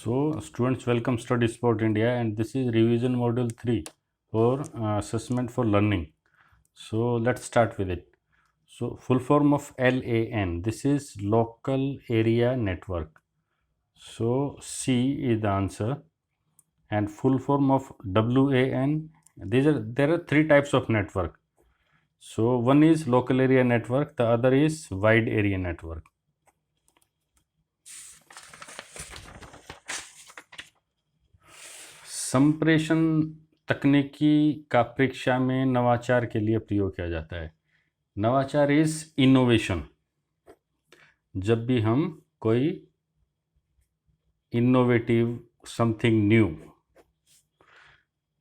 So, students, welcome Study Sport India, and this is revision module 3 for assessment for learning. So, let's start with it. So, full form of LAN, this is local area network. So, C is the answer, and full form of WAN, there are three types of network. So, one is local area network, the other is wide area network. संप्रेषण तकनीकी का परीक्षा में नवाचार के लिए प्रयोग किया जाता है। नवाचार इज इनोवेशन। जब भी हम कोई इनोवेटिव समथिंग न्यू,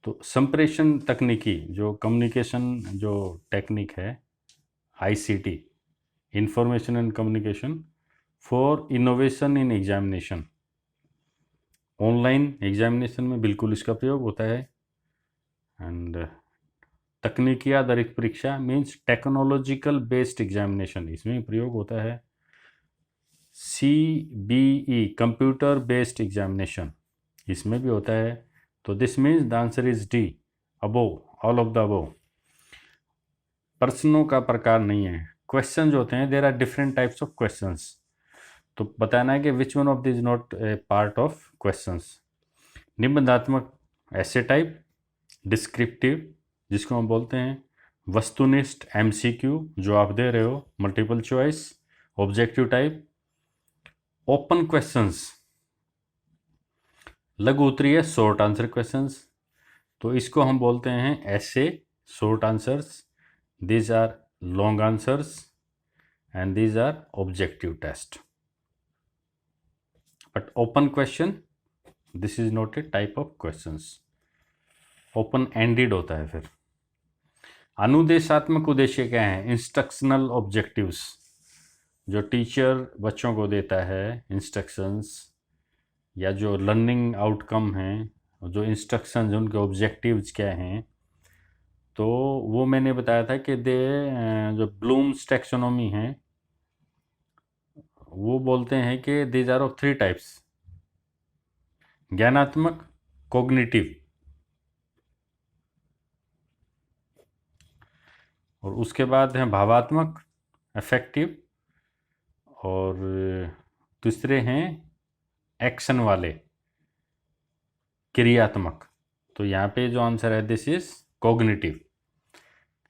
तो संप्रेषण तकनीकी जो कम्युनिकेशन जो टेक्निक है, ICT, information and communication for innovation in examination, online examination में बिल्कुल इसका प्रयोग होता है। एंड तकनीकी आधारित परीक्षा मीन्स टेक्नोलॉजिकल बेस्ड एग्जामिनेशन, इसमें प्रयोग होता है। CBE कंप्यूटर बेस्ड एग्जामिनेशन, इसमें भी होता है। तो this means the answer is D, above, all of the above. प्रश्नों का प्रकार नहीं है, क्वेश्चन जो होते हैं there are different types of questions, तो बताना है कि which one of this not a part of questions. निबंधात्मक ऐसे टाइप, डिस्क्रिप्टिव जिसको हम बोलते हैं, वस्तुनिष्ठ MCQ जो आप दे रहे हो, multiple choice, objective type, open questions, लघु उत्तरीय शॉर्ट आंसर क्वेश्चंस, तो इसको हम बोलते हैं ऐसे short answers, these are long answers and these are objective test. But open question, this is not a type of questions, open ended होता है। फिर अनुदेशात्मक उद्देश्य क्या है? इंस्ट्रक्शनल ऑब्जेक्टिव्स, जो टीचर बच्चों को देता है इंस्ट्रक्शंस, या जो लर्निंग आउटकम हैं, जो इंस्ट्रक्शंस उनके ऑब्जेक्टिव्स क्या हैं, तो वो मैंने बताया था कि जो ब्लूम्स टैक्सोनॉमी है वो बोलते हैं कि these are of three types, ज्ञानात्मक, कॉग्निटिव, और उसके बाद हैं भावात्मक, अफेक्टिव, और दूसरे हैं एक्शन वाले, क्रियात्मक। तो यहाँ पे जो आंसर है दिस इज कॉग्निटिव।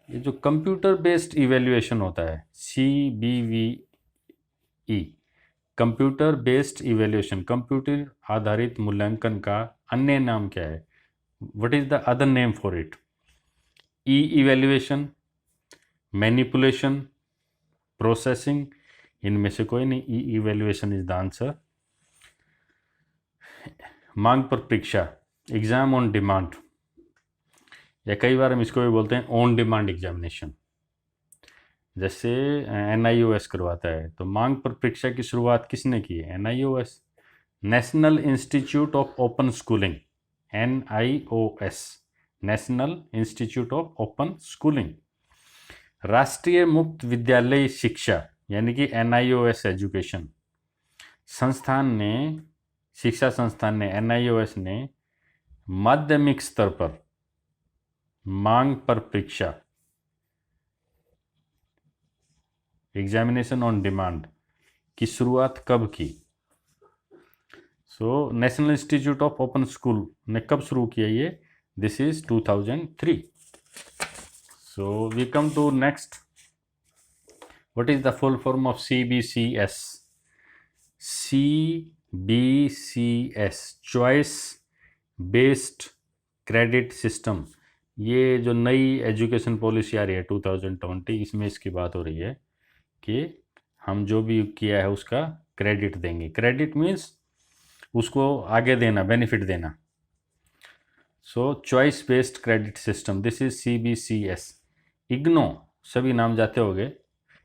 ये जो कंप्यूटर बेस्ड इवेल्युएशन होता है, CBVE, computer based evaluation, computer आधारित मूल्यांकन का अन्य नाम क्या है? What is the other name for it? E evaluation, manipulation, processing, इनमें से कोई नहीं, ई इवेल्युएशन इज द आंसर। मांग पर परीक्षा, एग्जाम ऑन डिमांड, या कई बार हम इसको भी बोलते हैं ऑन डिमांड एग्जामिनेशन। जैसे NIOS करवाता है, तो मांग पर परीक्षा की शुरुआत किसने की है? NIOS, national institute of open schooling, NIOS, national institute of open schooling. राष्ट्रीय मुक्त विद्यालय शिक्षा, यानी कि NIOS एजुकेशन संस्थान ने, शिक्षा संस्थान ने, NIOS ने माध्यमिक स्तर पर मांग पर परीक्षा, एग्जामिनेशन ऑन डिमांड की शुरुआत कब की? So national institute of open school ने कब शुरू किया ये? This is 2003। So we come to next, what is the full form of CBCS? CBCS, choice based credit system. ये जो नई एजुकेशन पॉलिसी आ रही है 2020, इसमें इसकी बात हो रही है कि हम जो भी किया है उसका क्रेडिट देंगे। क्रेडिट मीन्स उसको आगे देना, बेनिफिट देना। सो choice based credit system, this is CBCS। IGNOU, सभी नाम जाते होंगे,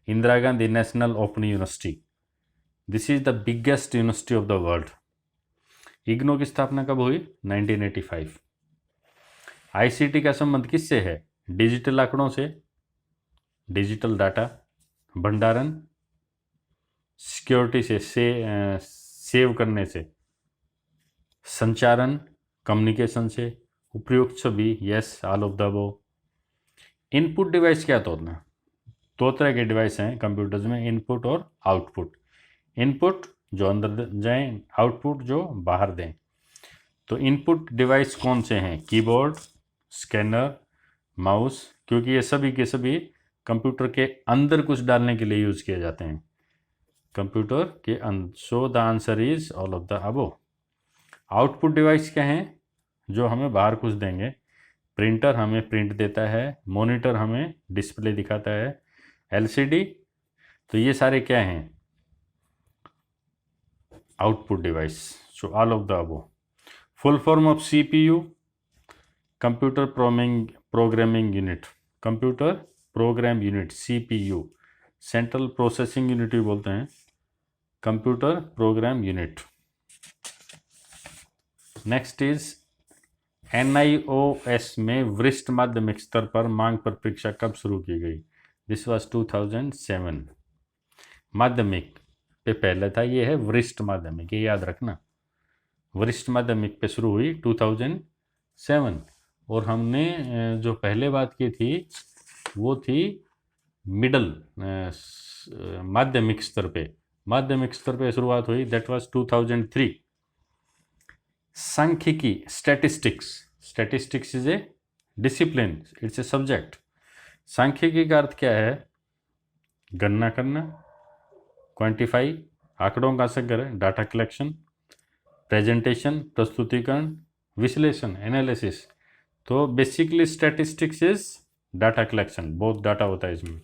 Indira Gandhi national open university, this is the biggest university of the world. IGNOU की स्थापना कब हुई? 1985। ICT का संबंध किससे है? डिजिटल आंकड़ों से, डिजिटल डाटा भंडारण, सिक्योरिटी से, सेव करने से, संचारण, कम्युनिकेशन से। उपयुक्त छवि, yes, all of the above. Input device क्या होता है? दो तरह के डिवाइस हैं कंप्यूटर्स में, इनपुट और आउटपुट। इनपुट जो अंदर जाएं, आउटपुट जो बाहर दें। तो इनपुट डिवाइस कौन से हैं? कीबोर्ड, स्कैनर, माउस, क्योंकि ये सभी के सभी कंप्यूटर के अंदर कुछ डालने के लिए यूज़ किए जाते हैं, कंप्यूटर के अंदर। So the answer is all of the above. Output device क्या हैं? जो हमें बाहर कुछ देंगे। प्रिंटर हमें प्रिंट देता है, मॉनिटर हमें डिस्प्ले दिखाता है, एलसीडी। तो ये सारे क्या हैं? Output device. So all of the above. Full form of CPU, computer programming unit. Computer program unit, CPU. Central processing unit भी बोलते हैं, computer program unit. Next is NIOS में वरिष्ठ माध्यमिक स्तर पर मांग पर परीक्षा कब शुरू की गई? This was 2007। माध्यमिक पे पहले था, ये है वरिष्ठ माध्यमिक, ये याद रखना। वरिष्ठ माध्यमिक पे शुरू हुई 2007। और हमने जो पहले बात की थी वो थी मिडल माध्यमिक स्तर पे। माध्यमिक स्तर पे शुरुआत हुई, दैट वाज 2003। सांख्यिकी, statistics. Statistics is a discipline, it's a subject. सांख्यिकी का अर्थ क्या है? गणना करना, क्वांटिफाई, आंकड़ों का संग्रह, डाटा कलेक्शन, प्रेजेंटेशन, प्रस्तुतिकरण, विश्लेषण, एनालिसिस। तो basically statistics is data collection, बहुत डाटा होता है इसमें।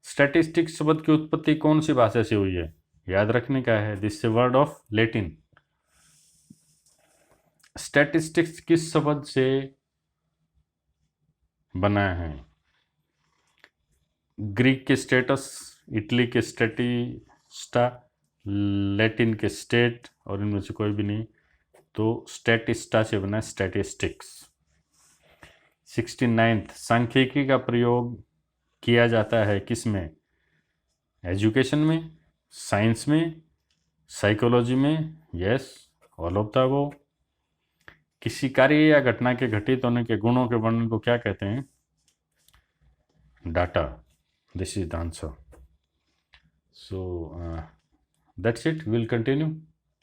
स्टैटिस्टिक्स शब्द की उत्पत्ति कौन सी भाषा से हुई है? याद रखने का है, this word of Latin. Statistics किस शब्द से बना है? ग्रीक के स्टेटस, इटली के स्टैटिस्टा, लैटिन के स्टेट, और इनमें से कोई भी नहीं। तो स्टैटिस्टा से बना स्टैटिस्टिक्स। 69th, सांख्यिकी का प्रयोग किया जाता है किस में? एजुकेशन में, साइंस में, साइकोलॉजी में, yes, all of the above. किसी कार्य या घटना के घटित होने के गुणों के वर्णन को क्या कहते हैं? Data. This is the answer. So that's it. We'll continue.